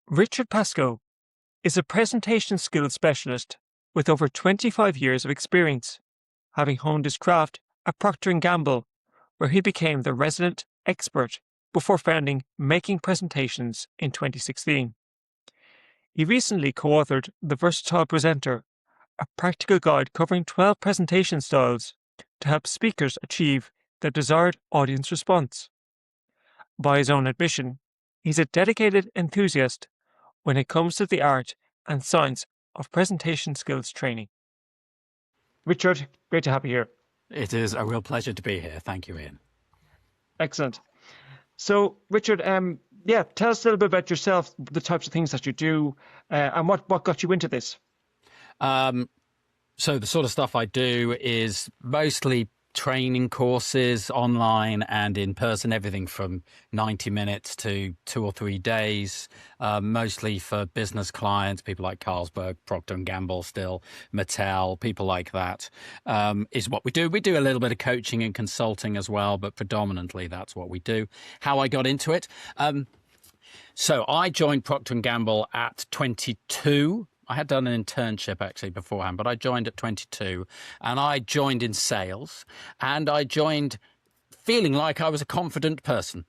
Richard Pascoe is a presentation skills specialist with over 25 years of experience, having honed his craft at Procter& Gamble, where he became the resident expert before founding Making Presentations in 2016. He recently co-authored The Versatile Presenter, a practical guide covering 12 presentation styles to help speakers achieve their desired audience response. By his own admission, he's a dedicated enthusiast when it comes to the art and science of presentation skills training. Richard, great to have you here. It is a real pleasure to be here. Thank you, Ian. Excellent. So, Richard, tell us a little bit about yourself, the types of things that you do, and what got you into this. So the sort of stuff I do is mostly training courses online and in person, everything from 90 minutes to 2 or 3 days, mostly for business clients, people like Carlsberg, Procter& Gamble still, Mattel, people like that, is what we do. We do a little bit of coaching and consulting as well, but predominantly that's what we do. How I got into it. So I joined Procter& Gamble at 22. I had done an internship actually beforehand, but I joined at 22 and I joined in sales, and I joined feeling like I was a confident person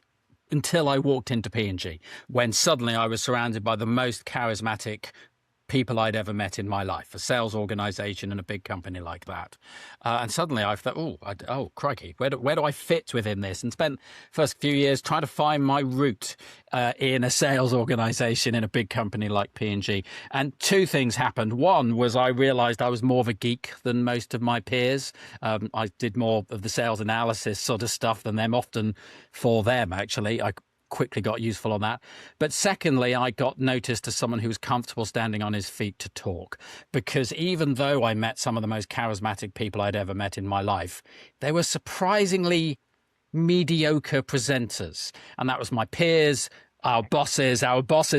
until I walked into P&G, when suddenly I was surrounded by the most charismatic people I'd ever met in my life, a sales organization in a big company like that. And suddenly I thought, oh, crikey, where do I fit within this? And spent first few years trying to find my route in a sales organization in a big company like P&G. And two things happened. One was I realized I was more of a geek than most of my peers. I did more of the sales analysis sort of stuff than them, often for them, actually. I quickly got useful on that. But secondly, I got noticed as someone who was comfortable standing on his feet to talk, because even though I met some of the most charismatic people I'd ever met in my life, they were surprisingly mediocre presenters. And that was my peers, our bosses'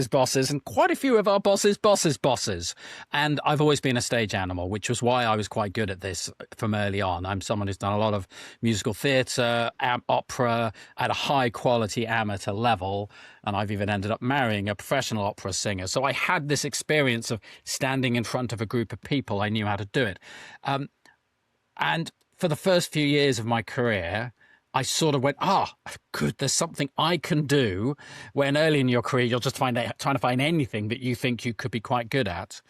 bosses, and quite a few of our bosses. And I've always been a stage animal, which was why I was quite good at this from early on. I'm someone who's done a lot of musical theatre, opera at a high quality amateur level. And I've even ended up marrying a professional opera singer. So I had this experience of standing in front of a group of people. I knew how to do it. And for the first few years of my career, I sort of went, good, there's something I can do, when early in your career, you're just trying to find anything that you think you could be quite good at.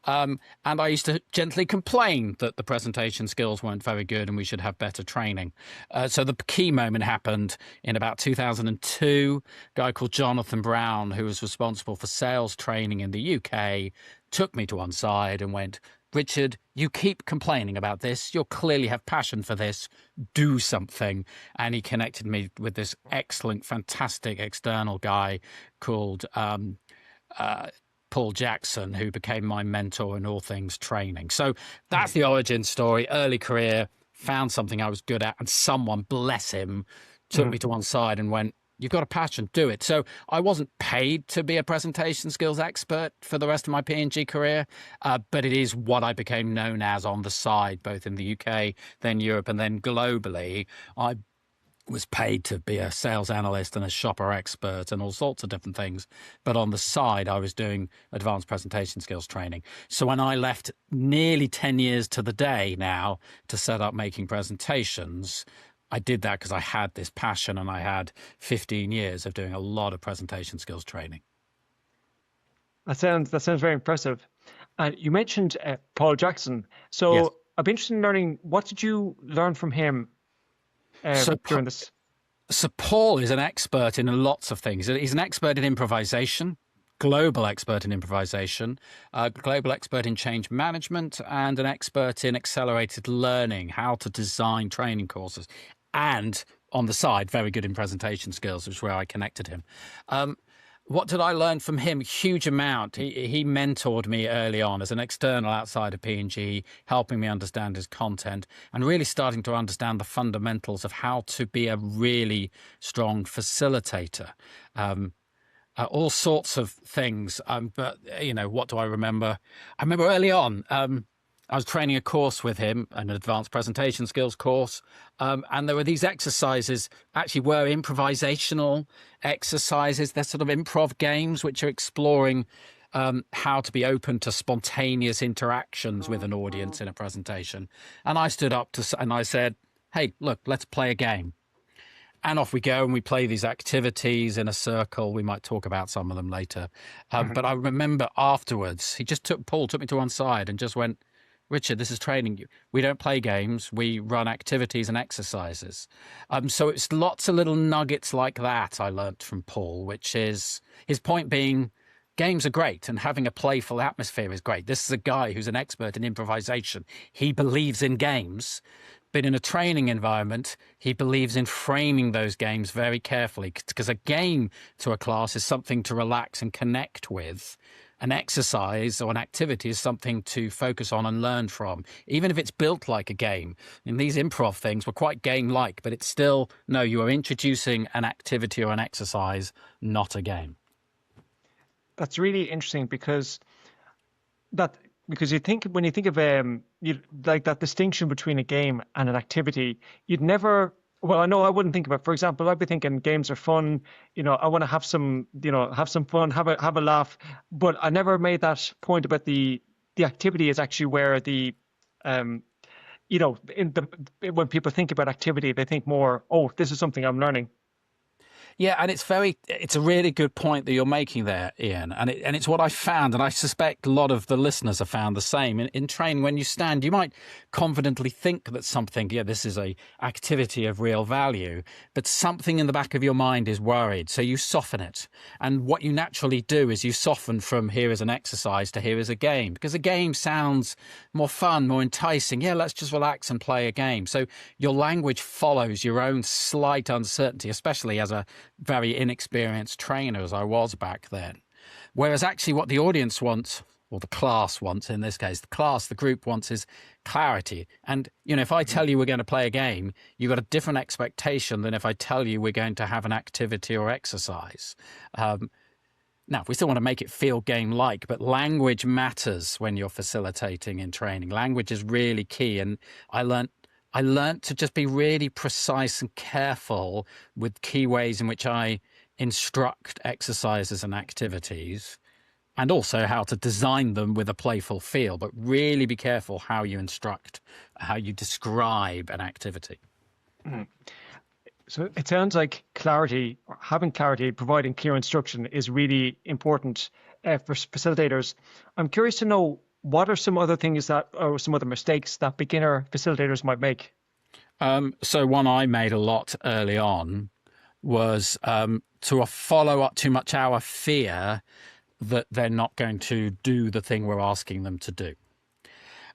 And I used to gently complain that the presentation skills weren't very good and we should have better training. So the key moment happened in about 2002. A guy called Jonathan Brown, who was responsible for sales training in the UK, took me to one side and went, Richard, you keep complaining about this. You clearly have passion for this. Do something. And he connected me with this excellent, fantastic external guy called Paul Jackson, who became my mentor in all things training. So that's the origin story. Early career, found something I was good at, and someone, bless him, took me to one side and went, you've got a passion, do it. So I wasn't paid to be a presentation skills expert for the rest of my P&G career, but it is what I became known as on the side, both in the UK, then Europe, and then globally. I was paid to be a sales analyst and a shopper expert and all sorts of different things. But on the side, I was doing advanced presentation skills training. So when I left nearly 10 years to the day now to set up Making Presentations, I did that because I had this passion, and I had 15 years of doing a lot of presentation skills training. That sounds very impressive. And you mentioned Paul Jackson. So Yes. I'd be interested in learning, what did you learn from him during this? So Paul is an expert in lots of things. He's an expert in improvisation, global expert in improvisation, global expert in change management, and an expert in accelerated learning, how to design training courses. And on the side, very good in presentation skills, which is where I connected him. What did I learn from him? Huge amount. He mentored me early on as an external outside of P&G, helping me understand his content and really starting to understand the fundamentals of how to be a really strong facilitator. All sorts of things. But, what do I remember? I remember early on, I was training a course with him, an advanced presentation skills course. And there were these exercises, actually were improvisational exercises. They're sort of improv games, which are exploring how to be open to spontaneous interactions with an audience in a presentation. And I stood up and I said, hey, look, let's play a game. And off we go, and we play these activities in a circle. We might talk about some of them later. But I remember afterwards, Paul took me to one side and just went, Richard, this is training. We don't play games. We run activities and exercises. So it's lots of little nuggets like that I learnt from Paul, which is his point being, games are great and having a playful atmosphere is great. This is a guy who's an expert in improvisation. He believes in games, but in a training environment, he believes in framing those games very carefully, because a game to a class is something to relax and connect with. An exercise or an activity is something to focus on and learn from, even if it's built like a game. And these improv things were quite game-like, but it's still, no, you are introducing an activity or an exercise, not a game. That's really interesting because you think, when you think of like that distinction between a game and an activity, you'd never. Well, I know I wouldn't think about. For example, I'd be thinking games are fun. I want to have some fun, have a laugh. But I never made that point about the activity is actually where when people think about activity, they think more, oh, this is something I'm learning. Yeah, and it's a really good point that you're making there, Ian. And it's what I found, and I suspect a lot of the listeners have found the same. In training, when you stand, you might confidently think that something, this is a activity of real value, but something in the back of your mind is worried. So you soften it. And what you naturally do is you soften from here is an exercise to here is a game, because a game sounds more fun, more enticing. Yeah, let's just relax and play a game. So your language follows your own slight uncertainty, especially as a very inexperienced trainer, as I was back then. Whereas actually what the audience wants, or the class wants in this case, the group wants is clarity. And, if I tell you we're going to play a game, you've got a different expectation than if I tell you we're going to have an activity or exercise. Now, we still want to make it feel game-like, but language matters when you're facilitating in training. Language is really key. And I learned to just be really precise and careful with key ways in which I instruct exercises and activities, and also how to design them with a playful feel, but really be careful how you instruct, how you describe an activity. So it sounds like having clarity, providing clear instruction is really important for facilitators. I'm curious to know, what are some other things or some other mistakes that beginner facilitators might make? So one I made a lot early on was to follow up too much our fear that they're not going to do the thing we're asking them to do.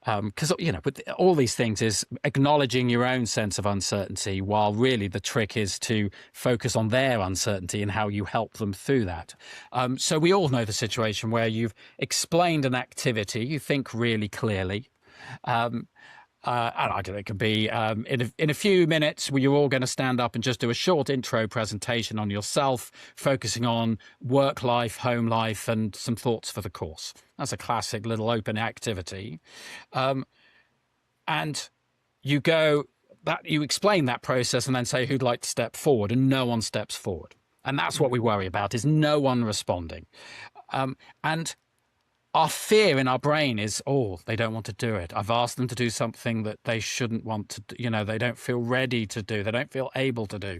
Because, with all these things is acknowledging your own sense of uncertainty, while really the trick is to focus on their uncertainty and how you help them through that. So we all know the situation where you've explained an activity, you think really clearly. And I don't know, it could be in a few minutes where you're all going to stand up and just do a short intro presentation on yourself, focusing on work life, home life, and some thoughts for the course. That's a classic little open activity. And you explain that process and then say who'd like to step forward, and no one steps forward. And that's what we worry about, is no one responding. And our fear in our brain is, they don't want to do it. I've asked them to do something that they shouldn't want to do, they don't feel ready to do, they don't feel able to do.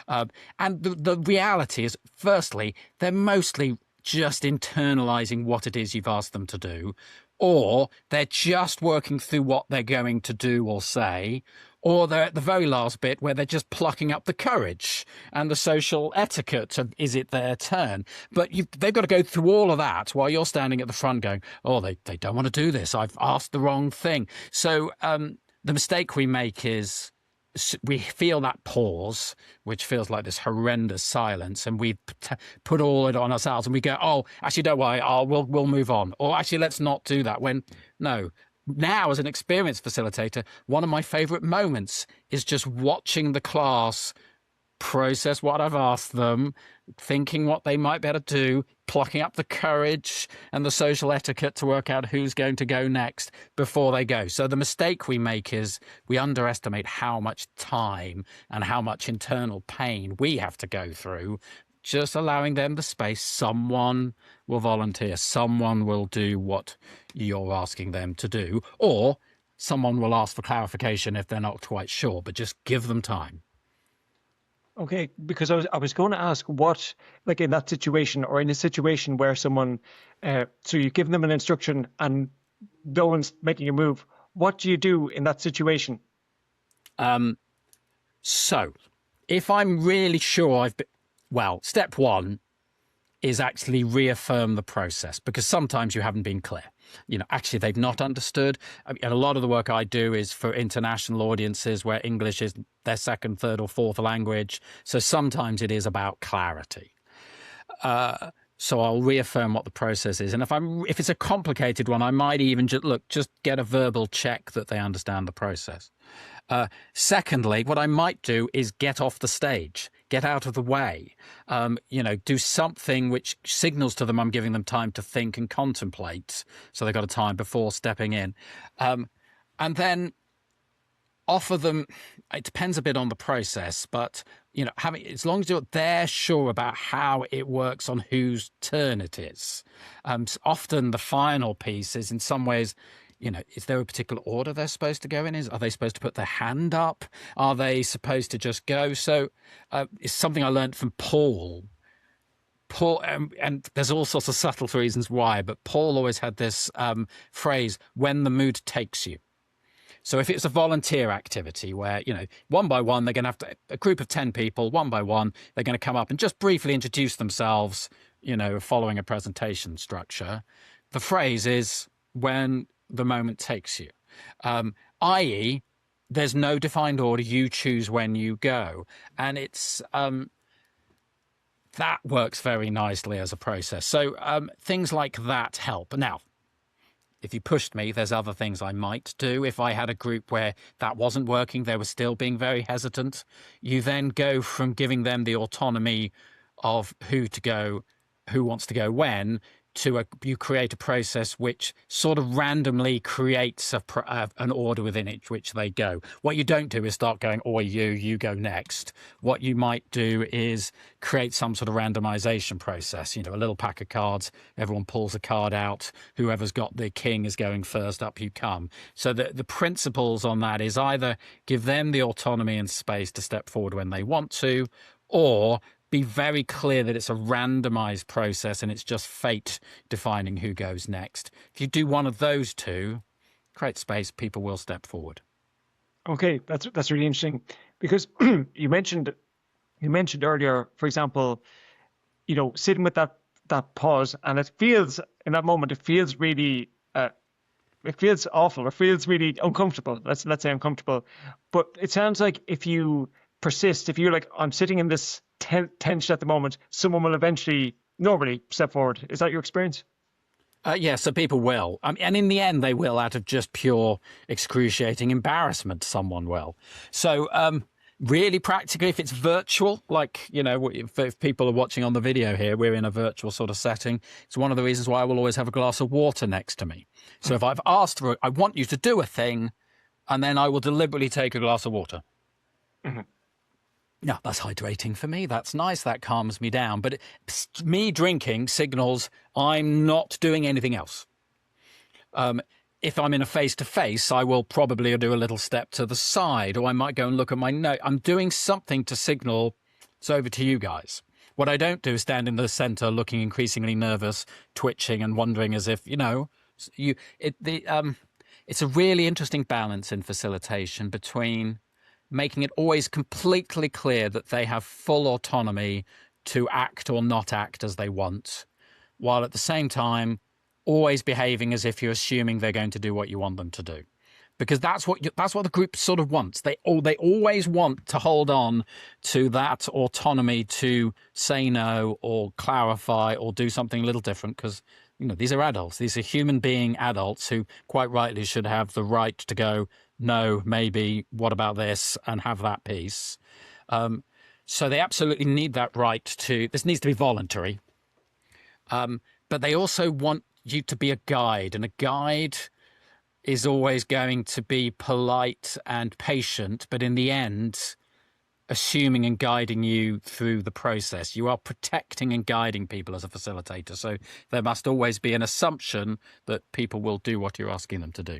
And the reality is, firstly, they're mostly just internalizing what it is you've asked them to do, or they're just working through what they're going to do or say, or they're at the very last bit where they're just plucking up the courage and the social etiquette of, is it their turn? But they've got to go through all of that while you're standing at the front going, they don't want to do this. I've asked the wrong thing. So the mistake we make is we feel that pause, which feels like this horrendous silence, and we put all it on ourselves, and we go, actually, don't worry, we'll move on. Or actually, let's not do that. When, no. Now, as an experienced facilitator, one of my favorite moments is just watching the class process what I've asked them, thinking what they might better do, plucking up the courage and the social etiquette to work out who's going to go next before they go. So the mistake we make is we underestimate how much time and how much internal pain we have to go through just allowing them the space. Someone will volunteer, someone will do what you're asking them to do, or someone will ask for clarification if they're not quite sure, but just give them time. Okay, because I was going to ask what, like in that situation or in a situation where someone, so you give them an instruction and no one's making a move, what do you do in that situation? So if I'm really sure step one is actually reaffirm the process, because sometimes you haven't been clear. Actually, they've not understood. I mean, a lot of the work I do is for international audiences where English is their second, third, or fourth language. So sometimes it is about clarity. So I'll reaffirm what the process is. And if it's a complicated one, I might even just get a verbal check that they understand the process. Secondly, what I might do is get off the stage, get out of the way, do something which signals to them I'm giving them time to think and contemplate. So they've got a time before stepping in. And then offer them, it depends a bit on the process, but as long as they're sure about how it works on whose turn it is. Often the final piece is in some ways, is there a particular order they're supposed to go in? Are they supposed to put their hand up? Are they supposed to just go? So it's something I learned from Paul. And there's all sorts of subtle reasons why, but Paul always had this phrase, when the mood takes you. So if it's a volunteer activity where, one by one, they're going to have a group of 10 people, one by one, they're going to come up and just briefly introduce themselves, following a presentation structure. The phrase is when the moment takes you, i.e., there's no defined order. You choose when you go. And it's that works very nicely as a process. So things like that help. Now, if you pushed me, there's other things I might do. If I had a group where that wasn't working, they were still being very hesitant, you then go from giving them the autonomy of who to go, who wants to go when, to you create a process which sort of randomly creates an order within it which they go. What you don't do is start going, or you go next. What you might do is create some sort of randomization process, a little pack of cards, everyone pulls a card out, whoever's got the king is going first, up you come. So the principles on that is either give them the autonomy and space to step forward when they want to, or be very clear that it's a randomized process and it's just fate defining who goes next. If you do one of those two, create space, people will step forward. Okay, that's really interesting, because you mentioned earlier, for example, sitting with that pause, and it feels in that moment, it feels really it feels awful, it feels really uncomfortable. Let's say uncomfortable, but it sounds like if you persist, if you're like, I'm sitting in this tension at the moment, someone will eventually normally step forward. Is that your experience? Yeah, so people will. And in the end, they will, out of just pure excruciating embarrassment, someone will. So really practically, if it's virtual, like, if people are watching on the video here, we're in a virtual sort of setting. It's one of the reasons why I will always have a glass of water next to me. So if I've asked for it, I want you to do a thing, and then I will deliberately take a glass of water. Mm-hmm. Yeah, that's hydrating for me. That's nice. That calms me down. But me drinking signals I'm not doing anything else. If I'm in a face-to-face, I will probably do a little step to the side, or I might go and look at my note. I'm doing something to signal it's over to you guys. What I don't do is stand in the center looking increasingly nervous, twitching and wondering as if, it's a really interesting balance in facilitation between making it always completely clear that they have full autonomy to act or not act as they want, while at the same time always behaving as if you're assuming they're going to do what you want them to do. Because that's what the group sort of wants. They always want to hold on to that autonomy to say no or clarify or do something a little different, because these are adults. These are human being adults who quite rightly should have the right to go, no, maybe, what about this, and have that piece. So they absolutely need that right to, this needs to be voluntary. But they also want you to be a guide, and a guide is always going to be polite and patient, but in the end, assuming and guiding you through the process. You are protecting and guiding people as a facilitator. So there must always be an assumption that people will do what you're asking them to do.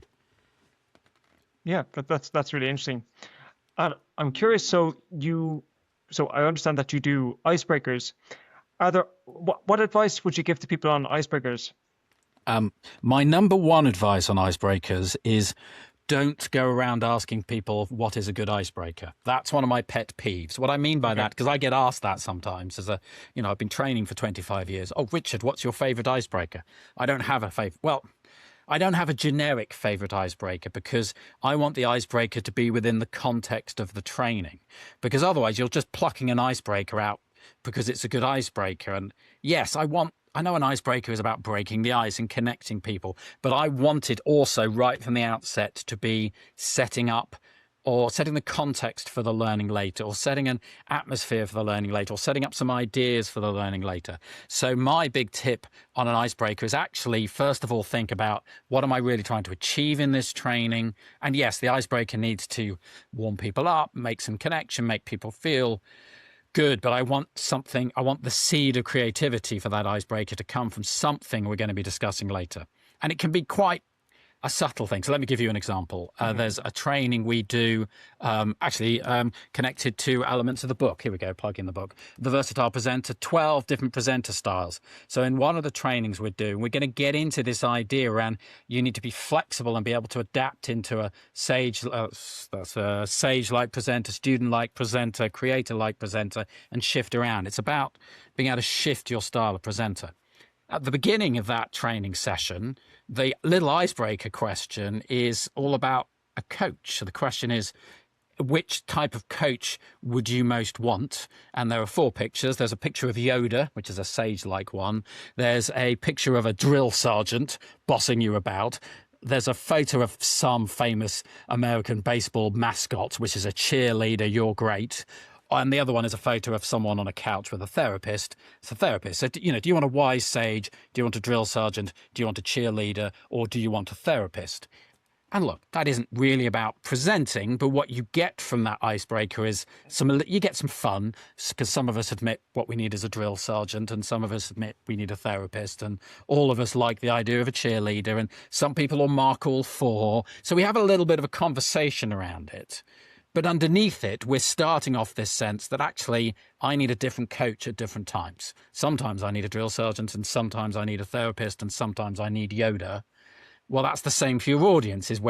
Yeah, that's really interesting. And I'm curious. So I understand that you do icebreakers. Are there what advice would you give to people on icebreakers? My number one advice on icebreakers is don't go around asking people what is a good icebreaker. That's one of my pet peeves. What I mean by that, because I get asked that sometimes I've been training for 25 years. Oh, Richard, what's your favorite icebreaker? I don't have a favorite. Well, I don't have a generic favorite icebreaker because I want the icebreaker to be within the context of the training, because otherwise you're just plucking an icebreaker out because it's a good icebreaker. And yes, I know an icebreaker is about breaking the ice and connecting people, but I want it also right from the outset to be setting up or setting the context for the learning later, or setting an atmosphere for the learning later, or setting up some ideas for the learning later. So my big tip on an icebreaker is actually, first of all, think about what am I really trying to achieve in this training? And yes, the icebreaker needs to warm people up, make some connection, make people feel good, but I want the seed of creativity for that icebreaker to come from something we're going to be discussing later. And it can be quite a subtle thing. So let me give you an example. There's a training we do connected to elements of the book. Here we go, plug in the book. The Versatile Presenter, 12 different presenter styles. So in one of the trainings we're doing, we're going to get into this idea around you need to be flexible and be able to adapt into a sage-like presenter, student-like presenter, creator-like presenter, and shift around. It's about being able to shift your style of presenter. At the beginning of that training session, the little icebreaker question is all about a coach. So the question is, which type of coach would you most want? And there are 4 pictures. There's a picture of Yoda, which is a sage-like one. There's a picture of a drill sergeant bossing you about. There's a photo of some famous American baseball mascot, which is a cheerleader, you're great. And the other one is a photo of someone on a couch with a therapist. It's a therapist. So, do you want a wise sage? Do you want a drill sergeant? Do you want a cheerleader? Or do you want a therapist? And look, that isn't really about presenting, but what you get from that icebreaker is you get some fun, because some of us admit what we need is a drill sergeant, and some of us admit we need a therapist, and all of us like the idea of a cheerleader, and some people will mark all 4. So we have a little bit of a conversation around it. But underneath it, we're starting off this sense that actually I need a different coach at different times. Sometimes I need a drill sergeant, and sometimes I need a therapist, and sometimes I need Yoda. Well, that's the same for your audience, and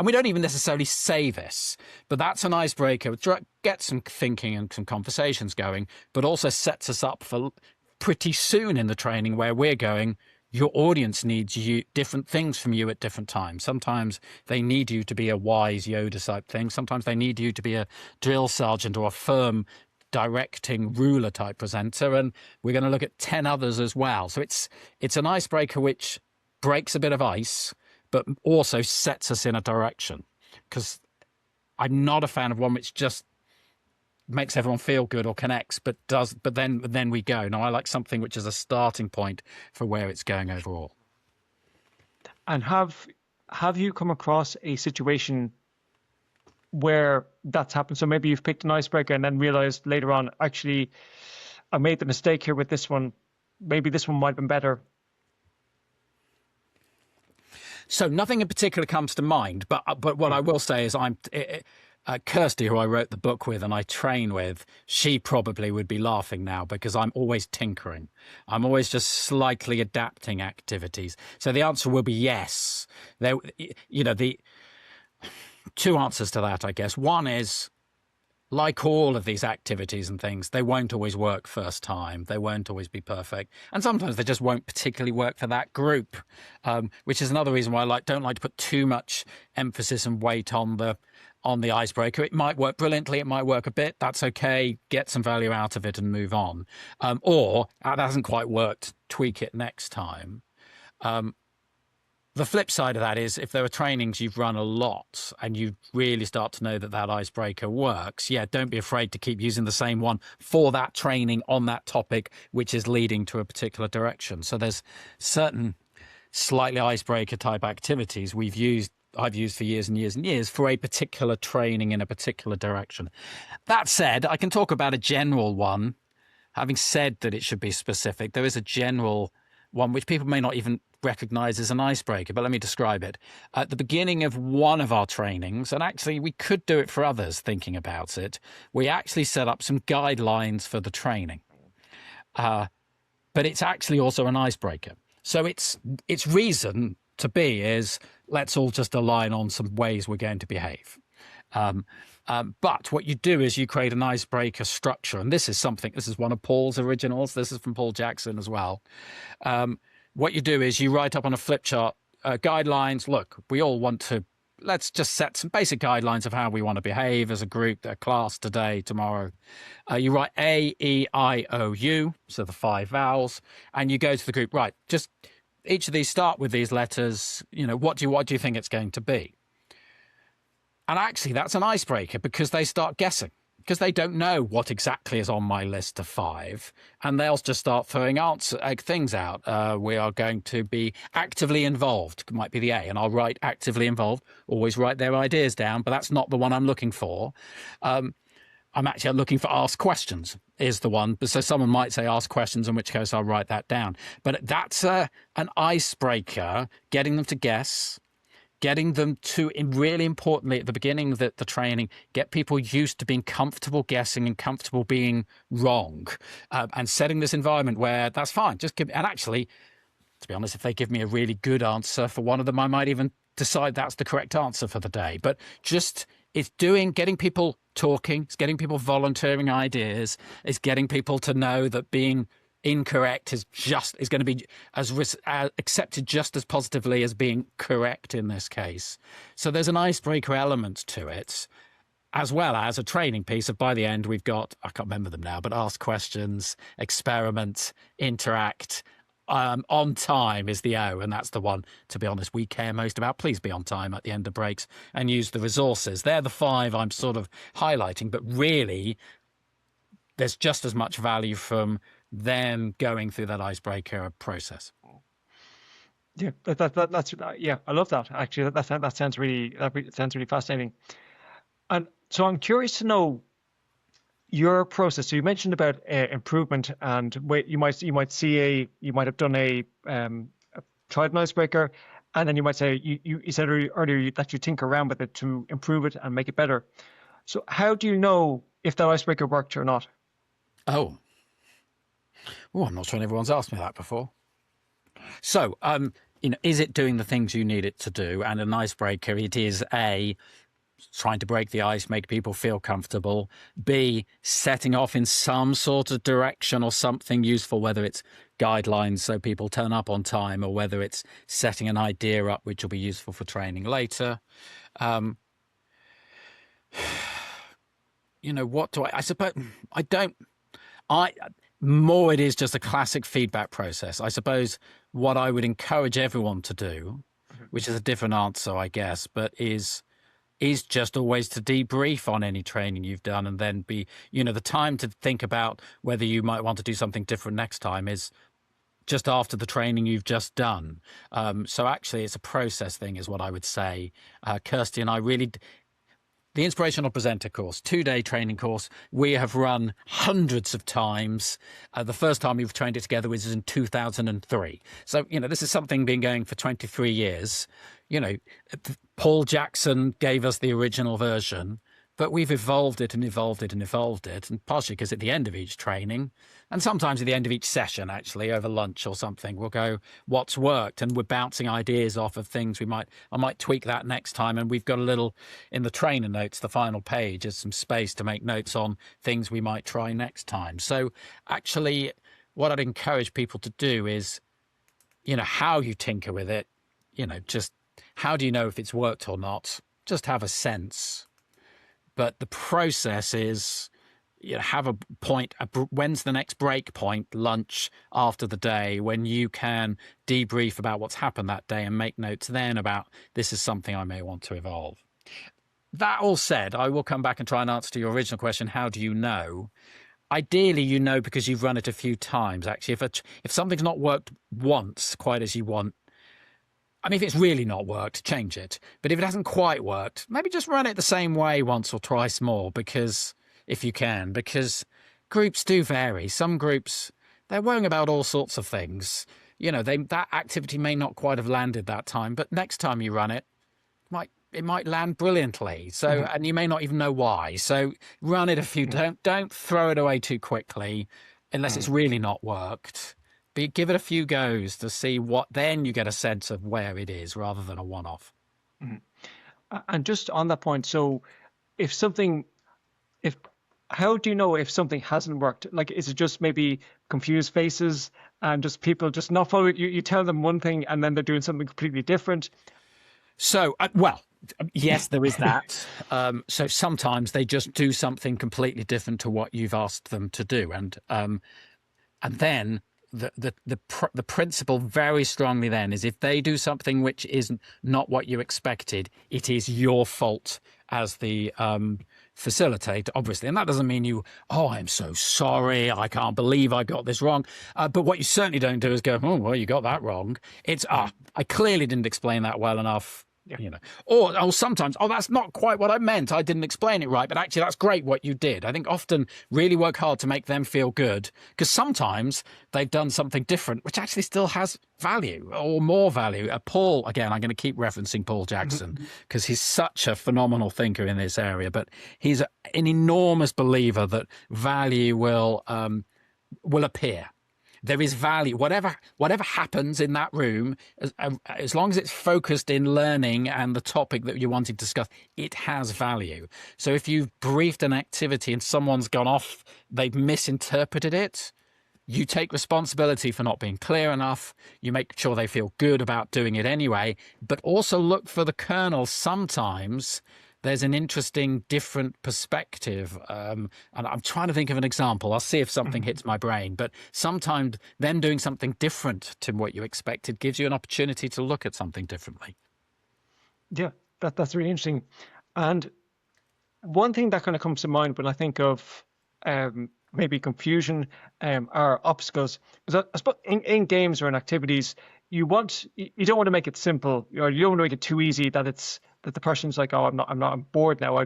we don't even necessarily say this, but that's an icebreaker. Get some thinking and some conversations going, but also sets us up for pretty soon in the training where we're going, your audience needs different things from you at different times. Sometimes they need you to be a wise Yoda type thing. Sometimes they need you to be a drill sergeant or a firm directing ruler type presenter. And we're going to look at 10 others as well. So it's an icebreaker which breaks a bit of ice, but also sets us in a direction. Because I'm not a fan of one which just makes everyone feel good or connects, but then we go. No, I like something which is a starting point for where it's going overall. And have you come across a situation where that's happened? So maybe you've picked an icebreaker and then realized later on, actually, I made the mistake here with this one. Maybe this one might have been better. So nothing in particular comes to mind, but what I will say is Kirsty, who I wrote the book with and I train with, she probably would be laughing now because I'm always tinkering. I'm always just slightly adapting activities. So the answer will be yes. The 2 answers to that, I guess. One is, like all of these activities and things, they won't always work first time. They won't always be perfect. And sometimes they just won't particularly work for that group, which is another reason why I don't like to put too much emphasis and weight on the icebreaker. It might work brilliantly. It might work a bit. That's okay. Get some value out of it and move on. Or that hasn't quite worked. Tweak it next time. The The flip side of that is if there are trainings you've run a lot and you really start to know that that icebreaker works, yeah, don't be afraid to keep using the same one for that training on that topic, which is leading to a particular direction. So there's certain slightly icebreaker type activities I've used for years and years and years for a particular training in a particular direction. That said, I can talk about a general one. Having said that it should be specific, there is a general one which people may not even recognize as an icebreaker, but let me describe it. At the beginning of one of our trainings, and actually we could do it for others thinking about it, we actually set up some guidelines for the training. But it's actually also an icebreaker. So its reason to be is let's all just align on some ways we're going to behave. But what you do is you create an icebreaker structure. And this is one of Paul's originals. This is from Paul Jackson as well. What you do is you write up on a flip chart guidelines. Look, we all want to, let's just set some basic guidelines of how we want to behave as a group, a class today, tomorrow. You write A, E, I, O, U, so the 5 vowels, and you go to the group, right, just each of these start with these letters. What do you think it's going to be? And actually, that's an icebreaker because they start guessing, because they don't know what exactly is on my list of 5. And they'll just start throwing things out. We are going to be actively involved, might be the A, and I'll write actively involved, always write their ideas down, but that's not the one I'm looking for. I'm actually looking for ask questions is the one. So someone might say ask questions, in which case I'll write that down. But that's an icebreaker, getting them to guess, getting them to, really importantly, at the beginning of the training, get people used to being comfortable guessing and comfortable being wrong, and setting this environment where that's fine. And actually, to be honest, if they give me a really good answer for one of them, I might even decide that's the correct answer for the day. But it's getting people talking, it's getting people volunteering ideas, it's getting people to know that being incorrect is going to be accepted just as positively as being correct in this case. So there's an icebreaker element to it, as well as a training piece of, by the end, we've got, I can't remember them now, but ask questions, experiment, interact. On time is the O, and that's the one, to be honest, we care most about. Please be on time at the end of breaks and use the resources. They're the 5 I'm sort of highlighting, but really there's just as much value from them going through that icebreaker process. Yeah, that's I love that. Actually, that sounds really fascinating. And so I'm curious to know your process. So you mentioned about improvement, and you might have done tried an icebreaker, and then you might say you said earlier that you tinker around with it to improve it and make it better. So how do you know if that icebreaker worked or not? Oh, I'm not sure everyone's asked me that before. So, is it doing the things you need it to do? And an icebreaker, it is A, trying to break the ice, make people feel comfortable. B, setting off in some sort of direction or something useful, whether it's guidelines so people turn up on time, or whether it's setting an idea up which will be useful for training later. What do I suppose more it is just a classic feedback process. I suppose what I would encourage everyone to do, which is a different answer, I guess, but is just always to debrief on any training you've done, and then be, the time to think about whether you might want to do something different next time is just after the training you've just done. So actually it's a process thing is what I would say. Kirsty and I the Inspirational Presenter course, 2-day training course, we have run hundreds of times. The first time we've trained it together was in 2003. So, this is something been going for 23 years. Paul Jackson gave us the original version, but we've evolved it and evolved it and evolved it. And partially because at the end of each training, and sometimes at the end of each session, actually, over lunch or something, we'll go, what's worked? And we're bouncing ideas off of things I might tweak that next time. And we've got a little, in the trainer notes, the final page, is some space to make notes on things we might try next time. So actually, what I'd encourage people to do is, how you tinker with it, just how do you know if it's worked or not? Just have a sense. But the process is, have a point. When's the next break point? Lunch after the day, when you can debrief about what's happened that day and make notes then about this is something I may want to evolve. That all said, I will come back and try and answer to your original question. How do you know? Ideally, you know because you've run it a few times. Actually, if something's not worked once quite as you want, I mean, if it's really not worked, change it. But if it hasn't quite worked, maybe just run it the same way once or twice more, because if you can, because groups do vary. Some groups, they're worrying about all sorts of things. That activity may not quite have landed that time, but next time you run it, it might land brilliantly. So, and you may not even know why. So run it a few. Don't throw it away too quickly, unless it's really not worked. But give it a few goes to see what. Then you get a sense of where it is, rather than a one-off. And just on that point, so how do you know if something hasn't worked? Like, is it just maybe confused faces and just people just not following? You tell them one thing and then they're doing something completely different. So, yes, there is that. So sometimes they just do something completely different to what you've asked them to do, and then the principle very strongly then is if they do something which is not what you expected, it is your fault as the facilitator, obviously. And that doesn't mean I'm so sorry, I can't believe I got this wrong. But what you certainly don't do is go, oh, well, you got that wrong. It's, I clearly didn't explain that well enough. Yeah. Or sometimes, that's not quite what I meant. I didn't explain it right, but actually that's great what you did. I think often really work hard to make them feel good, because sometimes they've done something different, which actually still has value or more value. Paul, again, I'm going to keep referencing Paul Jackson because he's such a phenomenal thinker in this area, but he's an enormous believer that value will appear. There is value. Whatever happens in that room, as long as it's focused in learning and the topic that you're wanting to discuss, it has value. So if you've briefed an activity and someone's gone off, they've misinterpreted it, you take responsibility for not being clear enough. You make sure they feel good about doing it anyway, but also look for the kernel. Sometimes there's an interesting, different perspective. And I'm trying to think of an example. I'll see if something hits my brain. But sometimes them doing something different to what you expected gives you an opportunity to look at something differently. Yeah, that's really interesting. And one thing that kind of comes to mind when I think of maybe confusion or obstacles is that I suppose in games or in activities, you don't want to make it simple, or you don't want to make it too easy that the person's like, oh, I'm bored now.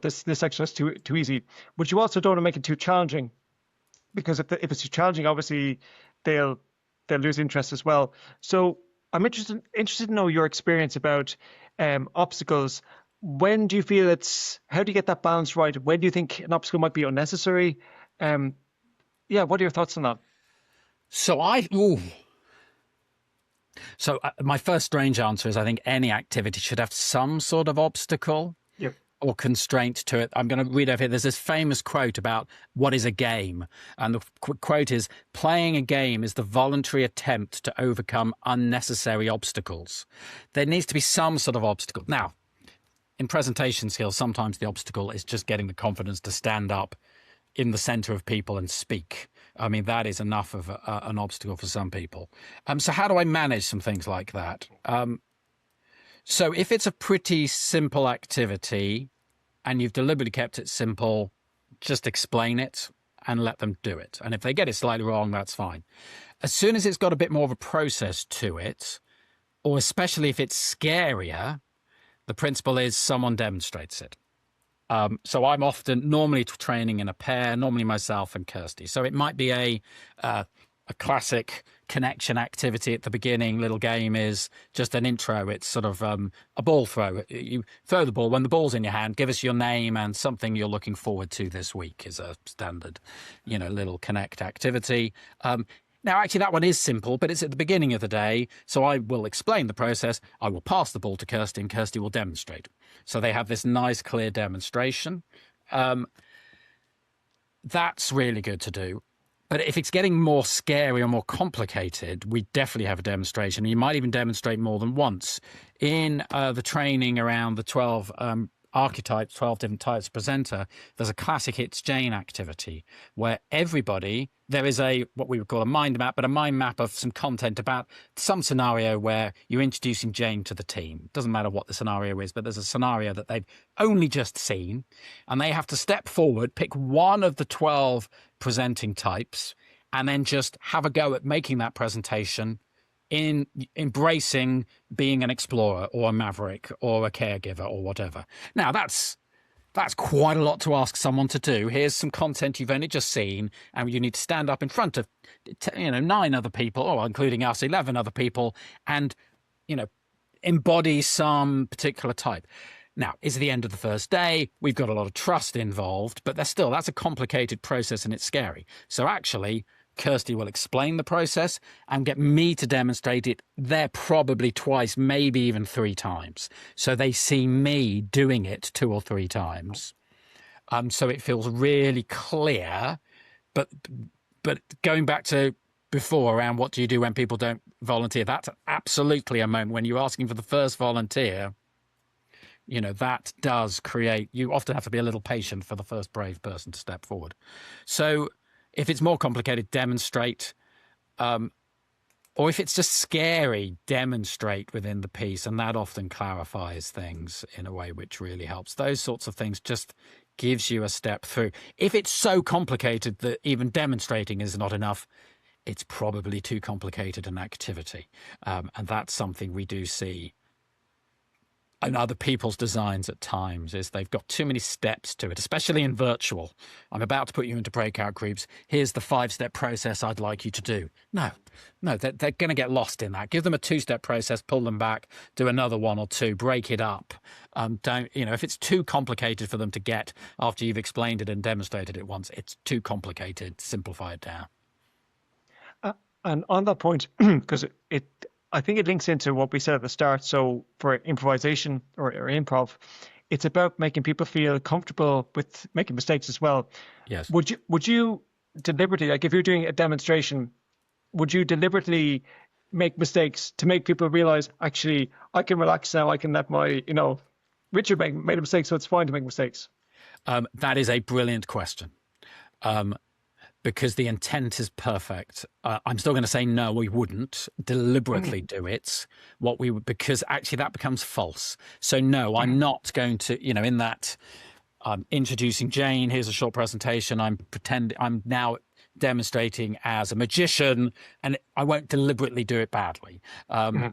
This exercise is too easy. But you also don't want to make it too challenging, because if it's too challenging, obviously they'll lose interest as well. So I'm interested to know your experience about obstacles. When do you feel how do you get that balance right? When do you think an obstacle might be unnecessary? What are your thoughts on that? So my first strange answer is I think any activity should have some sort of obstacle or constraint to it. I'm going to read over here. There's this famous quote about what is a game. And the quote is, playing a game is the voluntary attempt to overcome unnecessary obstacles. There needs to be some sort of obstacle. Now, in presentation skills, sometimes the obstacle is just getting the confidence to stand up in the center of people and speak. I mean, that is enough of an obstacle for some people. So how do I manage some things like that? So if it's a pretty simple activity and you've deliberately kept it simple, just explain it and let them do it. And if they get it slightly wrong, that's fine. As soon as it's got a bit more of a process to it, or especially if it's scarier, the principle is someone demonstrates it. So I'm normally training in a pair, normally myself and Kirsty. So it might be a classic connection activity at the beginning. Little game is just an intro. It's sort of a ball throw. You throw the ball. When the ball's in your hand, give us your name and something you're looking forward to this week is a standard, little connect activity. Now, actually, that one is simple, but it's at the beginning of the day. So I will explain the process. I will pass the ball to Kirsty and Kirsty will demonstrate. So they have this nice, clear demonstration. That's really good to do. But if it's getting more scary or more complicated, we definitely have a demonstration. You might even demonstrate more than once. In the training around the 12 archetypes, 12 different types of presenter, there's a classic It's Jane activity where everybody, there is what we would call a mind map, but a mind map of some content about some scenario where you're introducing Jane to the team. Doesn't matter what the scenario is, but there's a scenario that they've only just seen, and they have to step forward, pick one of the 12 presenting types, and then just have a go at making that presentation in embracing being an explorer or a maverick or a caregiver or whatever. Now, that's quite a lot to ask someone to do. Here's some content you've only just seen, and you need to stand up in front of 9 other people, or including us, 11 other people, and embody some particular type. Now, it's the end of the first day. We've got a lot of trust involved, but that's a complicated process and it's scary. So actually, Kirsty will explain the process and get me to demonstrate it there probably twice, maybe even 3 times. So they see me doing it 2 or 3 times. So it feels really clear. But going back to before around what do you do when people don't volunteer, that's absolutely a moment when you're asking for the first volunteer. That does create, you often have to be a little patient for the first brave person to step forward. So if it's more complicated, demonstrate. Or if it's just scary, demonstrate within the piece. And that often clarifies things in a way which really helps. Those sorts of things just gives you a step through. If it's so complicated that even demonstrating is not enough, it's probably too complicated an activity. And that's something we do see in other people's designs at times, is they've got too many steps to it, especially in virtual. I'm about to put you into breakout groups. Here's the 5-step process I'd like you to do. No, they're going to get lost in that. Give them a 2-step process, pull them back, do another 1 or 2, break it up. If it's too complicated for them to get after you've explained it and demonstrated it once, it's too complicated. Simplify it down. And on that point, because I think it links into what we said at the start. So for improvisation or improv, it's about making people feel comfortable with making mistakes as well. Yes. Would you deliberately, like if you're doing a demonstration, would you deliberately make mistakes to make people realize, actually, I can relax now. I can let my, Richard made a mistake, so it's fine to make mistakes. That is a brilliant question. Because the intent is perfect. I'm still going to say no, we wouldn't deliberately do it. Because actually that becomes false. So no, I'm not going to, in that introducing Jane, here's a short presentation. I'm now demonstrating as a magician, and I won't deliberately do it badly. But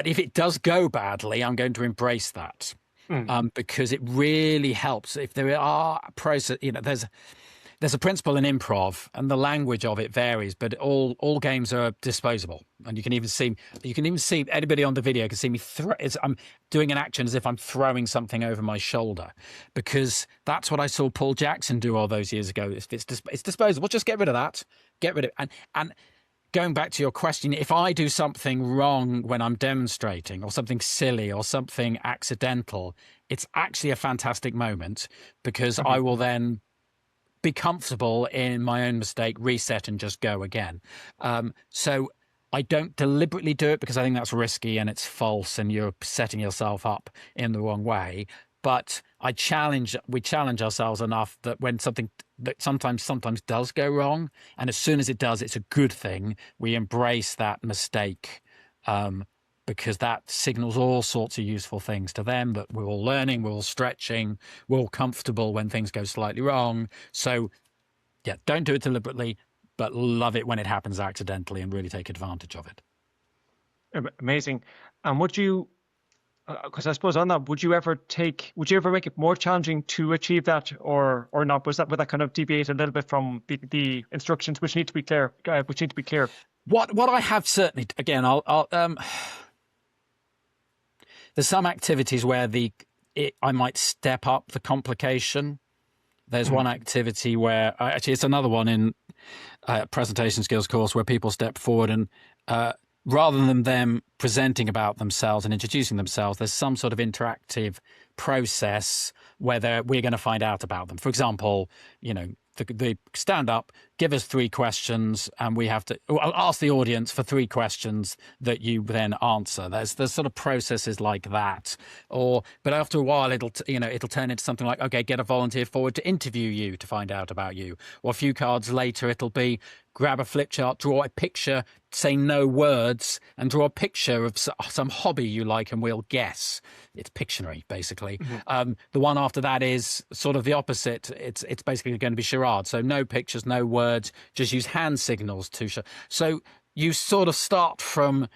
if it does go badly, I'm going to embrace that. Because it really helps. If there are process, there's a principle in improv, and the language of it varies, but all games are disposable. And you can even see anybody on the video can see me. I'm doing an action as if I'm throwing something over my shoulder, because that's what I saw Paul Jackson do all those years ago. It's disposable. Just get rid of that. Get rid of it. And going back to your question, if I do something wrong when I'm demonstrating, or something silly or something accidental, it's actually a fantastic moment, because I will then be comfortable in my own mistake, reset and just go again. So I don't deliberately do it because I think that's risky and it's false and you're setting yourself up in the wrong way. But we challenge ourselves enough that when something that sometimes does go wrong, and as soon as it does, it's a good thing, we embrace that mistake, because that signals all sorts of useful things to them, that we're all learning, we're all stretching, we're all comfortable when things go slightly wrong. So yeah, don't do it deliberately, but love it when it happens accidentally and really take advantage of it. Amazing. And would you, because I suppose on that, would you ever make it more challenging to achieve that, or not? Would that kind of deviate a little bit from the instructions, which need to be clear? What I have certainly, again, there's some activities where I might step up the complication. There's one activity where, actually it's another one in presentation skills course, where people step forward and rather than them presenting about themselves and introducing themselves, there's some sort of interactive process where we're going to find out about them. For example, they stand up, give us 3 questions, and we have to ask the audience for 3 questions that you then answer. There's sort of processes like that, but after a while, it'll turn into something like, okay, get a volunteer forward to interview you to find out about you, or a few cards later, it'll be grab a flip chart, draw a picture, say no words, and draw a picture of some hobby you like, and we'll guess. It's Pictionary, basically. Mm-hmm. The one after that is sort of the opposite. It's basically going to be charade. So no pictures, no words, just use hand signals to show. So you sort of start from,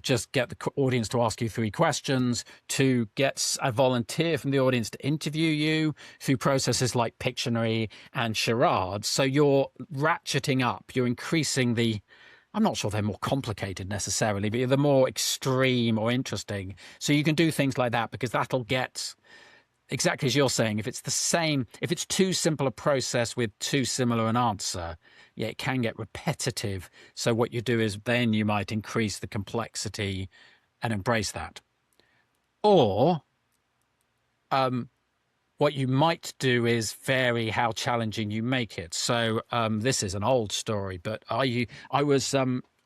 just get the audience to ask you 3 questions, to get a volunteer from the audience to interview you through processes like Pictionary and charade. So you're ratcheting up, you're increasing I'm not sure they're more complicated necessarily, but they're more extreme or interesting. So you can do things like that, because that'll get, exactly as you're saying, if it's too simple a process with too similar an answer, it can get repetitive. So what you do is then you might increase the complexity and embrace that. Or what you might do is vary how challenging you make it. So this is an old story, but I was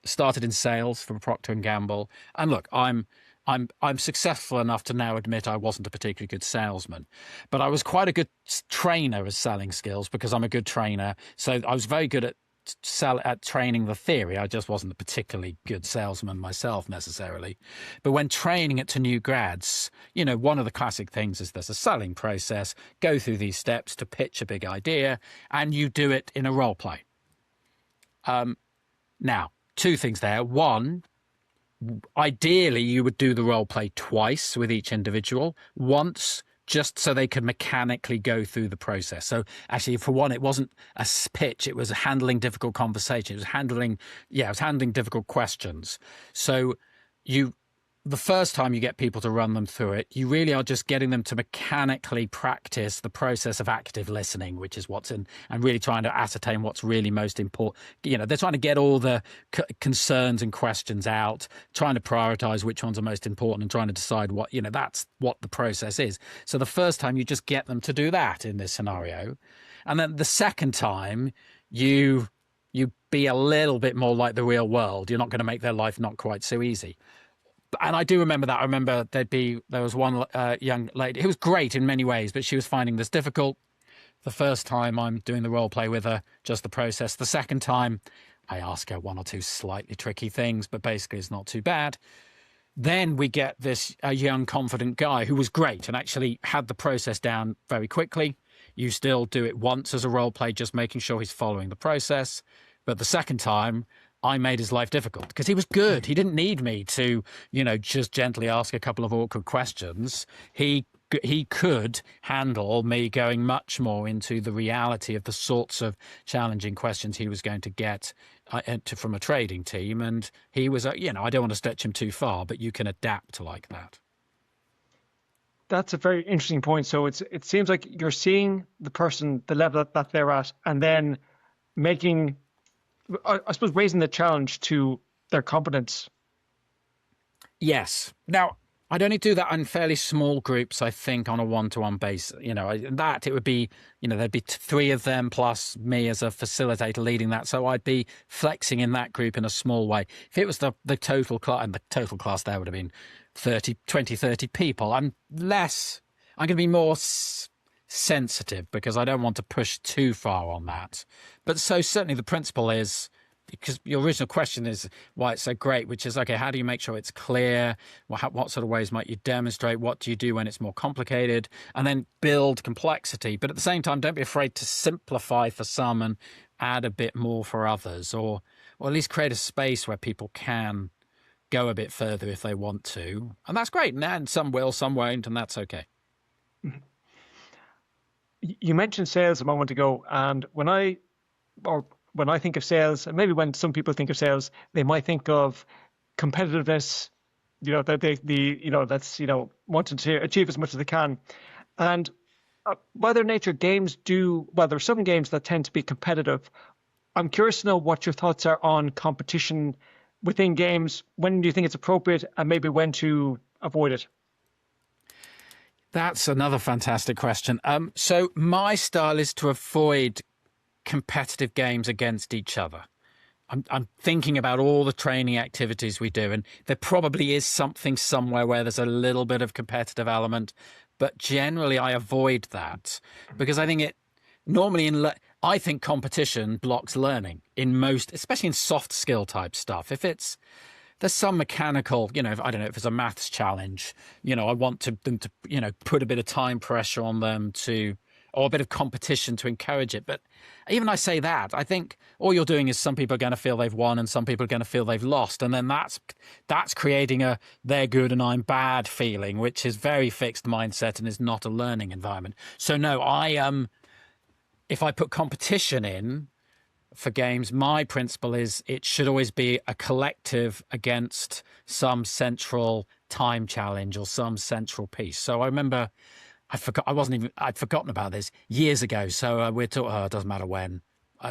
started in sales for Procter and Gamble, and look, I'm successful enough to now admit I wasn't a particularly good salesman, but I was quite a good trainer of selling skills, because I'm a good trainer. So I was very good at training the theory. I just wasn't a particularly good salesman myself necessarily. But when training it to new grads, one of the classic things is there's a selling process, go through these steps to pitch a big idea, and you do it in a role play. Now, 2 things there. One, ideally you would do the role play twice with each individual, once just so they could mechanically go through the process. So actually, for one, it wasn't a pitch, it was handling difficult conversation. It was handling difficult questions. So the first time you get people to run them through it, you really are just getting them to mechanically practice the process of active listening, which is what's in, and really trying to ascertain what's really most important. They're trying to get all the concerns and questions out, trying to prioritize which ones are most important, and trying to decide what, that's what the process is. So the first time you just get them to do that in this scenario. And then the second time you be a little bit more like the real world. You're not going to make their life not quite so easy. And I do remember that. I remember there was one young lady who was great in many ways, but she was finding this difficult. The first time I'm doing the role play with her, just the process. The second time I ask her 1 or 2 slightly tricky things, but basically it's not too bad. Then we get a young, confident guy who was great and actually had the process down very quickly. You still do it once as a role play, just making sure he's following the process. But the second time, I made his life difficult because he was good. He didn't need me to, just gently ask a couple of awkward questions. He could handle me going much more into the reality of the sorts of challenging questions he was going to get from a trading team. And he was, I don't want to stretch him too far, but you can adapt like that. That's a very interesting point. So it seems like you're seeing the person, the level that they're at, and then making, I suppose, raising the challenge to their competence. Yes. Now, I'd only do that in fairly small groups, I think, on a one-to-one basis. It would be, there'd be 3 of them plus me as a facilitator leading that. So I'd be flexing in that group in a small way. If it was the total class, and the total class there would have been 30 people, I'm going to be more sensitive because I don't want to push too far on that. But so certainly the principle is, because your original question is why it's so great, which is, okay, how do you make sure it's clear? What sort of ways might you demonstrate? What do you do when it's more complicated? And then build complexity. But at the same time, don't be afraid to simplify for some and add a bit more for others, or at least create a space where people can go a bit further if they want to. And that's great. And some will, some won't, and that's okay. You mentioned sales a moment ago, and when I think of sales, and maybe when some people think of sales, they might think of competitiveness, that's wanting to achieve as much as they can. And by their nature, there's some games that tend to be competitive. I'm curious to know what your thoughts are on competition within games. When do you think it's appropriate, and maybe when to avoid it? That's another fantastic question. So my style is to avoid competitive games against each other. I'm thinking about all the training activities we do, and there probably is something somewhere where there's a little bit of competitive element, but generally I avoid that because I think it normally I think competition blocks learning in most, especially in soft skill type stuff. If there's some mechanical, if, I don't know, if it's a maths challenge, I want them to, put a bit of time pressure on them or a bit of competition to encourage it. But even I say that, I think all you're doing is some people are going to feel they've won and some people are going to feel they've lost. And then that's creating a they're good and I'm bad feeling, which is very fixed mindset and is not a learning environment. So no, if I put competition in for games, my principle is it should always be a collective against some central time challenge or some central piece. So I remember I'd forgotten about this years ago. So we're talking, it doesn't matter when,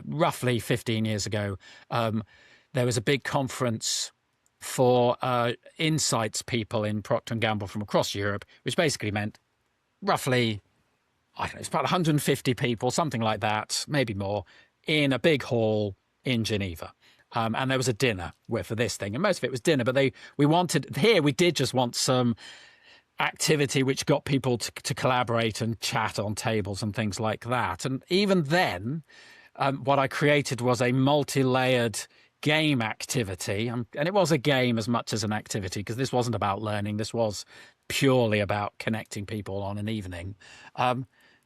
roughly 15 years ago, there was a big conference for insights people in Procter & Gamble from across Europe, which basically meant roughly, I don't know, it's about 150 people, something like that, maybe more, in a big hall in Geneva. And there was a dinner for this thing, and most of it was dinner, but we did just want some activity which got people to collaborate and chat on tables and things like that. And even then, what I created was a multi-layered game activity. And it was a game as much as an activity, because this wasn't about learning. This was purely about connecting people on an evening.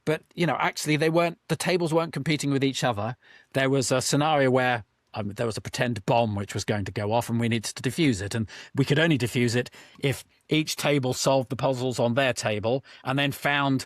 But, actually the tables weren't competing with each other. There was a scenario where there was a pretend bomb which was going to go off and we needed to defuse it. And we could only defuse it if each table solved the puzzles on their table and then found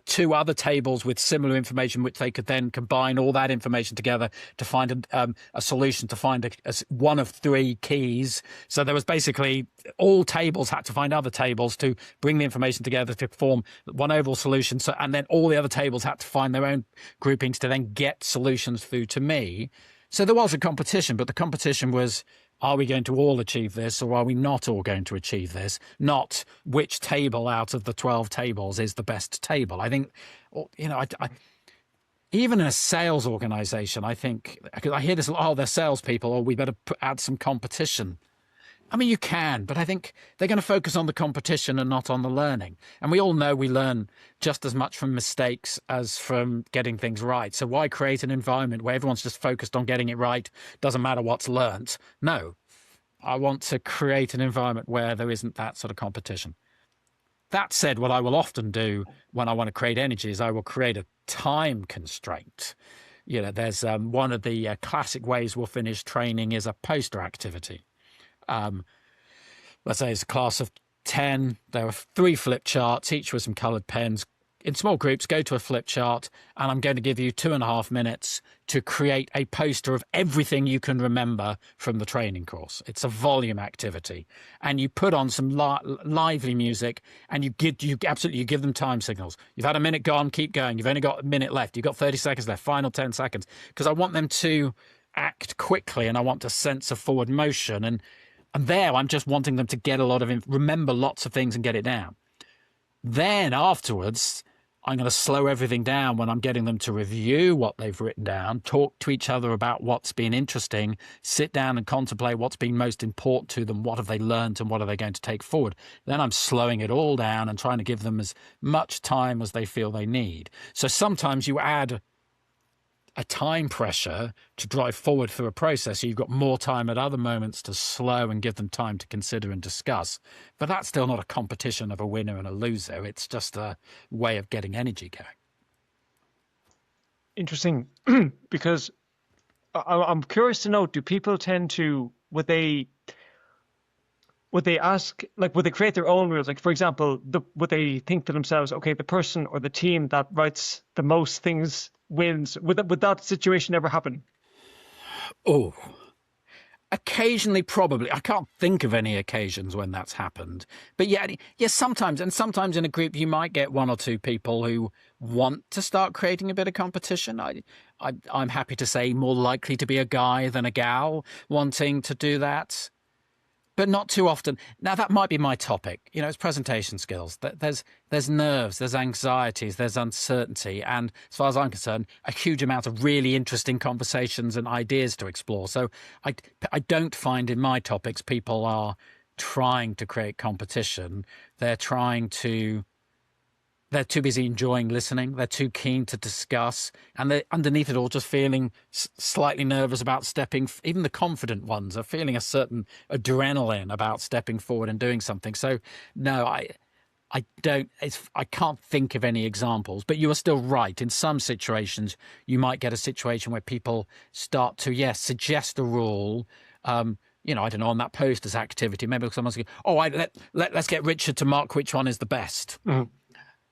two other tables with similar information, which they could then combine all that information together to find a solution, to find one of three keys. So there was basically all tables had to find other tables to bring the information together to form one overall solution. So, and then all the other tables had to find their own groupings to then get solutions through to me. So there was a competition, but the competition was, are we going to all achieve this or are we not all going to achieve this? Not which table out of the 12 tables is the best table. I think, even in a sales organization, I think, because I hear this, they're salespeople, or we better add some competition. I mean, you can, but I think they're going to focus on the competition and not on the learning. And we all know we learn just as much from mistakes as from getting things right. So why create an environment where everyone's just focused on getting it right? Doesn't matter what's learnt. No, I want to create an environment where there isn't that sort of competition. That said, what I will often do when I want to create energy is I will create a time constraint. There's one of the classic ways we'll finish training is a poster activity. Let's say it's a class of 10. There are 3 flip charts, each with some coloured pens. In small groups, go to a flip chart, and I'm going to give you 2.5 minutes to create a poster of everything you can remember from the training course. It's a volume activity, and you put on some lively music, and you give them time signals. You've had a minute gone, keep going. You've only got a minute left. You've got 30 seconds left. Final 10 seconds, because I want them to act quickly, and I want a sense of forward motion. And there, I'm just wanting them to get remember lots of things and get it down. Then afterwards, I'm going to slow everything down when I'm getting them to review what they've written down, talk to each other about what's been interesting, sit down and contemplate what's been most important to them, what have they learned and what are they going to take forward. Then I'm slowing it all down and trying to give them as much time as they feel they need. So sometimes you add a time pressure to drive forward through a process. So you've got more time at other moments to slow and give them time to consider and discuss. But that's still not a competition of a winner and a loser. It's just a way of getting energy going. Interesting, because I'm curious to know, do people tend to, would they ask, would they create their own rules? Like, for example, would they think to themselves, okay, the person or the team that writes the most things wins? Would that situation ever happen? Oh, occasionally, probably. I can't think of any occasions when that's happened. But yeah, sometimes. And sometimes in a group, you might get 1 or 2 people who want to start creating a bit of competition. I'm happy to say more likely to be a guy than a gal wanting to do that. but not too often. Now that might be my topic. It's presentation skills. There's nerves, there's anxieties, there's uncertainty, and as far as I'm concerned, a huge amount of really interesting conversations and ideas to explore. So I don't find in my topics people are trying to create competition. They're too busy enjoying listening. They're too keen to discuss. And they're underneath it all just feeling slightly nervous about stepping. Even the confident ones are feeling a certain adrenaline about stepping forward and doing something. So, no, I can't think of any examples. But you are still right. In some situations, you might get a situation where people start to, yes, suggest a rule. I don't know, on that posters activity, maybe someone's going, let's get Richard to mark which one is the best. Mm-hmm.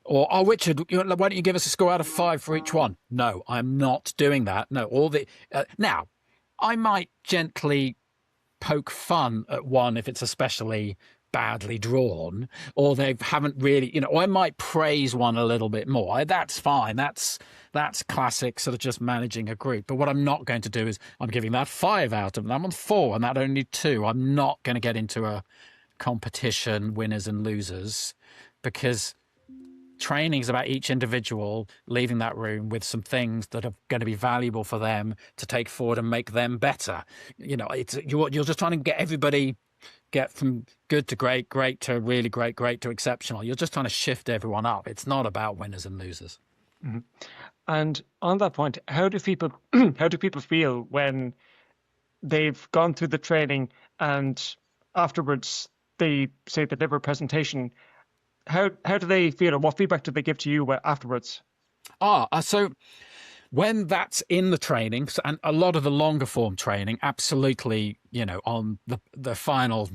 Or, Richard, why don't you give us a score out of 5 for each one? No, I'm not doing that. No, now, I might gently poke fun at one if it's especially badly drawn, or they haven't really, or I might praise one a little bit more. That's fine. That's classic sort of just managing a group. But what I'm not going to do is I'm giving that 5 out of them. I'm on 4 and that only 2. I'm not going to get into a competition, winners and losers, because training is about each individual leaving that room with some things that are going to be valuable for them to take forward and make them better. You're just trying to get everybody get from good to great, great to really great, great to exceptional. You're just trying to shift everyone up. It's not about winners and losers. Mm-hmm. And on that point, how do people feel when they've gone through the training and afterwards they say they deliver a presentation? How do they feel, or what feedback do they give to you afterwards? So when that's in the training, and a lot of the longer form training, absolutely, on the final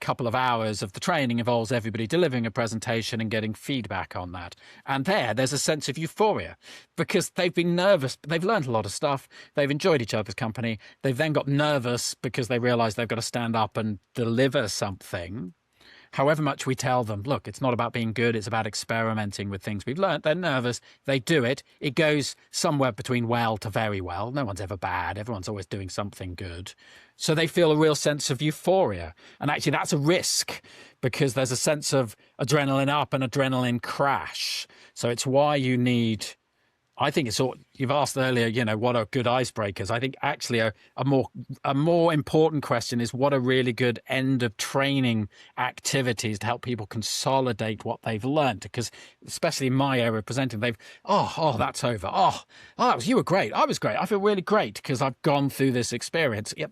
couple of hours of the training involves everybody delivering a presentation and getting feedback on that. And there's a sense of euphoria because they've been nervous. They've learned a lot of stuff. They've enjoyed each other's company. They've then got nervous because they realize they've got to stand up and deliver something. However much we tell them, look, it's not about being good, it's about experimenting with things we've learned. They're nervous, they do it. It goes somewhere between well to very well. No one's ever bad. Everyone's always doing something good. So they feel a real sense of euphoria. And actually that's a risk because there's a sense of adrenaline up and adrenaline crash. So it's why you need... I think it's all you've asked earlier, what are good icebreakers? I think actually a more important question is what are really good end of training activities to help people consolidate what they've learned? Because especially in my area of presenting, that's over. You were great. I was great. I feel really great because I've gone through this experience. Yeah,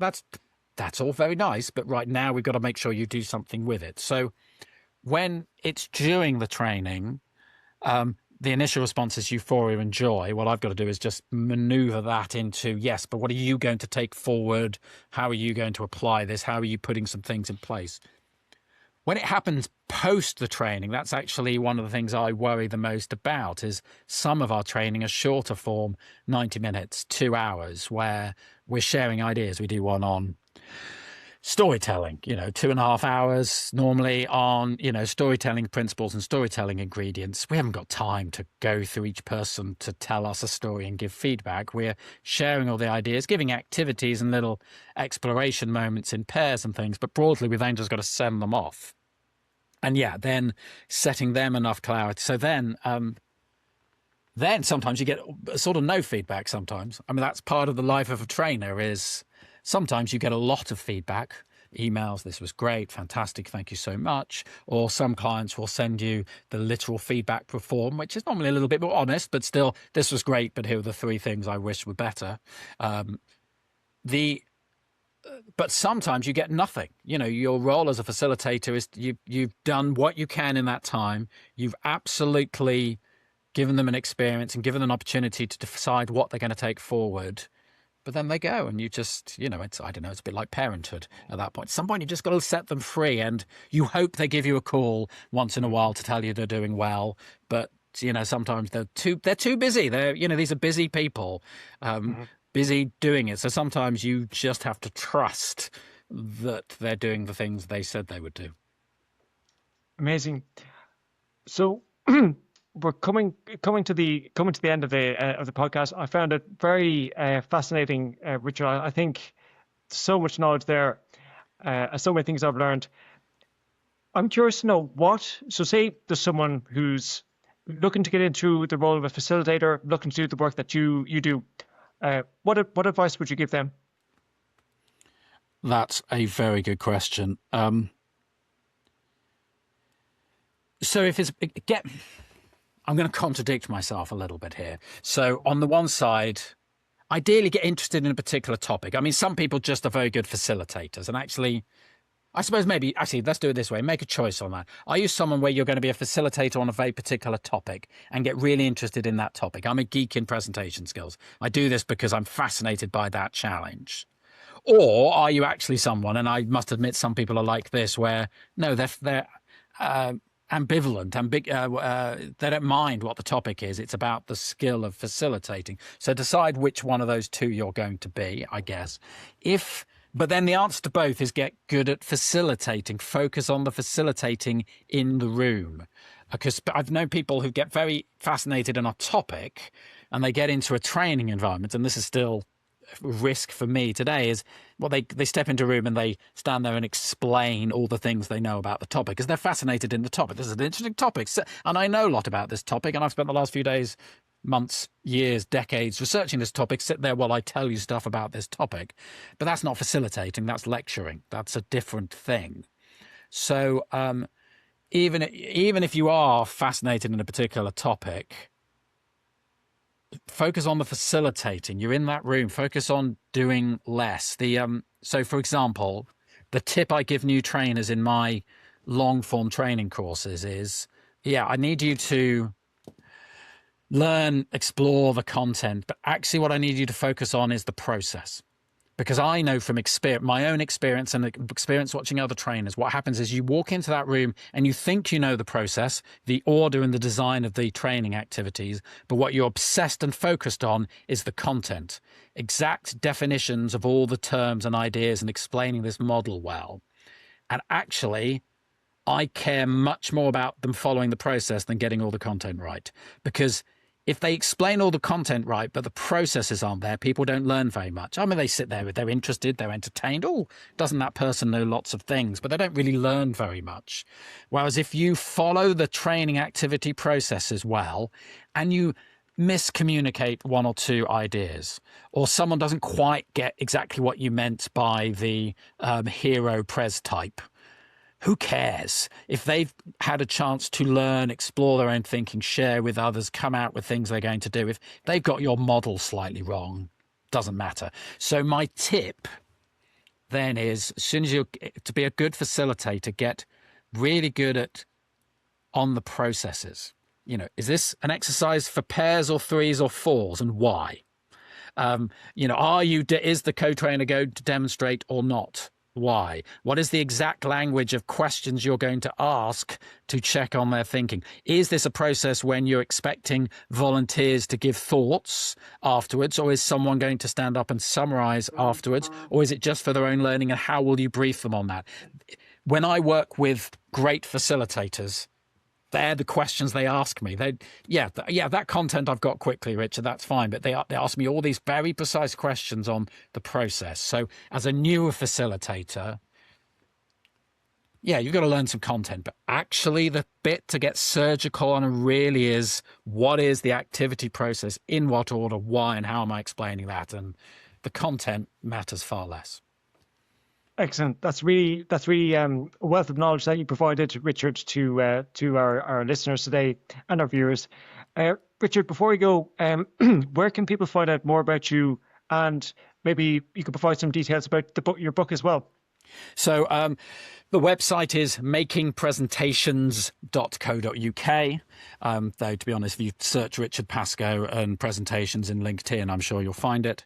that's all very nice. But right now we've got to make sure you do something with it. So when it's during the training, the initial response is euphoria and joy. What I've got to do is just maneuver that into, yes, but what are you going to take forward? How are you going to apply this? How are you putting some things in place? When it happens post the training, that's actually one of the things I worry the most about is some of our training is shorter form, 90 minutes, 2 hours, where we're sharing ideas. We do one on storytelling, 2.5 hours normally on, storytelling principles and storytelling ingredients. We haven't got time to go through each person to tell us a story and give feedback. We're sharing all the ideas, giving activities and little exploration moments in pairs and things. But broadly, we've then just got to send them off. And then setting them enough clarity. So then sometimes you get sort of no feedback sometimes. I mean, that's part of the life of a trainer is sometimes you get a lot of feedback, emails, this was great, fantastic, thank you so much. Or some clients will send you the literal feedback form, which is normally a little bit more honest, but still, this was great, but here are the 3 things I wish were better. But sometimes you get nothing. Your role as a facilitator is you've done what you can in that time. You've absolutely given them an experience and given them an opportunity to decide what they're going to take forward. But then they go and you just, it's a bit like parenthood at that point. At some point, you just got to set them free and you hope they give you a call once in a while to tell you they're doing well. But, sometimes they're too busy. These are busy people, busy doing it. So sometimes you just have to trust that they're doing the things they said they would do. Amazing. So we're coming to the end of the podcast. I found it very fascinating, Richard. I think so much knowledge there. so many things I've learned. I'm curious to know so say there's someone who's looking to get into the role of a facilitator, looking to do the work that you do. What advice would you give them? That's a very good question. So if it's I'm going to contradict myself a little bit here. So on the one side, ideally get interested in a particular topic. I mean, some people just are very good facilitators, and actually, I suppose let's do it this way. Make a choice on that. Are you someone where you're going to be a facilitator on a very particular topic and get really interested in that topic? I'm a geek in presentation skills. I do this because I'm fascinated by that challenge. Or are you actually someone, and I must admit some people are like this, where no, they're ambivalent, they don't mind what the topic is. It's about the skill of facilitating. So decide which one of those two you're going to be, I guess. But then the answer to both is get good at facilitating. Focus on the facilitating in the room. Because I've known people who get very fascinated in a topic and they get into a training environment, and this is still risk for me today, is they step into a room and they stand there and explain all the things they know about the topic because they're fascinated in the topic. This is an interesting topic, and I know a lot about this topic, and I've spent the last few days, months, years, decades researching this topic. Sit there while I tell you stuff about this topic. But that's not facilitating, that's lecturing. That's a different thing. So even if you are fascinated in a particular topic, focus on the facilitating. You're in that room. Focus on doing less. So, for example, the tip I give new trainers in my long form training courses is, I need you to learn, explore the content, but actually what I need you to focus on is the process. Because I know from my own experience and experience watching other trainers, what happens is you walk into that room and you think you know the process, the order and the design of the training activities, but what you're obsessed and focused on is the content, exact definitions of all the terms and ideas and explaining this model well. And actually, I care much more about them following the process than getting all the content right. Because if they explain all the content right, but the processes aren't there, people don't learn very much. I mean, they sit there, they're interested, they're entertained. Oh, doesn't that person know lots of things? But they don't really learn very much. Whereas if you follow the training activity processes well, and you miscommunicate one or two ideas, or someone doesn't quite get exactly what you meant by the hero pres type, who cares? If they've had a chance to learn, explore their own thinking, share with others, come out with things they're going to do, if they've got your model slightly wrong, doesn't matter. So my tip then is, as soon as to be a good facilitator, get really good on the processes. Is this an exercise for pairs or threes or fours, and why? Is the co-trainer going to demonstrate or not? Why? What is the exact language of questions you're going to ask to check on their thinking? Is this a process when you're expecting volunteers to give thoughts afterwards, or is someone going to stand up and summarize afterwards, or is it just for their own learning, and how will you brief them on that? When I work with great facilitators, they're the questions they ask me. That content I've got quickly, Richard, that's fine. But they ask me all these very precise questions on the process. So as a newer facilitator, you've got to learn some content. But actually the bit to get surgical on really is, what is the activity process, in what order, why, and how am I explaining that? And the content matters far less. Excellent. That's really a wealth of knowledge that you provided, Richard, to our listeners today and our viewers. Richard, before we go, where can people find out more about you, and maybe you could provide some details about your book as well? So the website is makingpresentations.co.uk. Though, to be honest, if you search Richard Pascoe and presentations in LinkedIn, I'm sure you'll find it.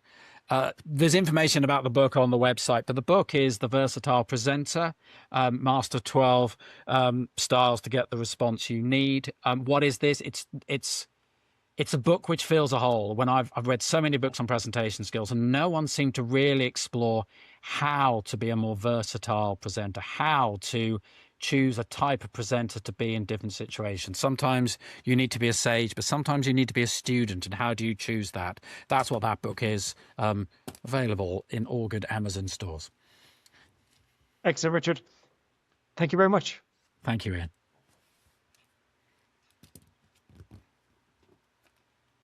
There's information about the book on the website, but the book is The Versatile Presenter, Master 12 Styles to Get the Response You Need. What is this? It's a book which fills a hole. When I've read so many books on presentation skills, and no one seemed to really explore how to be a more versatile presenter, how to choose a type of presenter to be in different situations. Sometimes you need to be a sage, but sometimes you need to be a student. And how do you choose that? That's what that book is, available in all good Amazon stores. Excellent, Richard. Thank you very much. Thank you, Ian.